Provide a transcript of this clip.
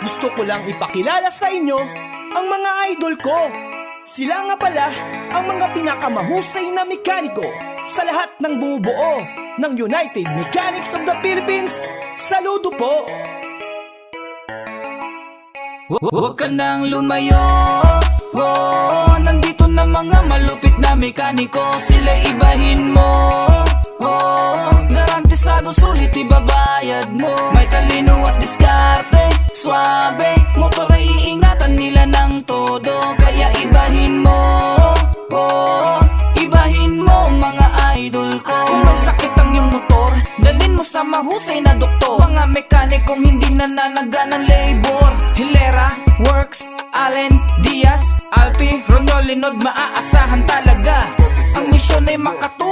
Gusto ko lang ipakilala sa inyo ang mga idol ko. Sila nga pala ang mga pinakamahusay na mekaniko sa lahat ng bumubuo ng United Mechanics of the Philippines. Saludo po! Huwag ka nang lumayo, nandito na mga malupit na mekaniko. Sila ibahin mo, garantisado sulit ibabayad mo. May talino at diskarte, suabe, motor ay iingatan nila ng todo. Kaya ibahin mo, ibahin mo mga idol ko. Kung may sakit ang iyong motor, dalhin mo sa mahusay na doktor. Mga mekanikong hindi nananaga ng labor. Hilera, Works, Allen, Diaz, Alpi, Ronyo, Linod, maaasahan talaga. Ang misyon ay makatulong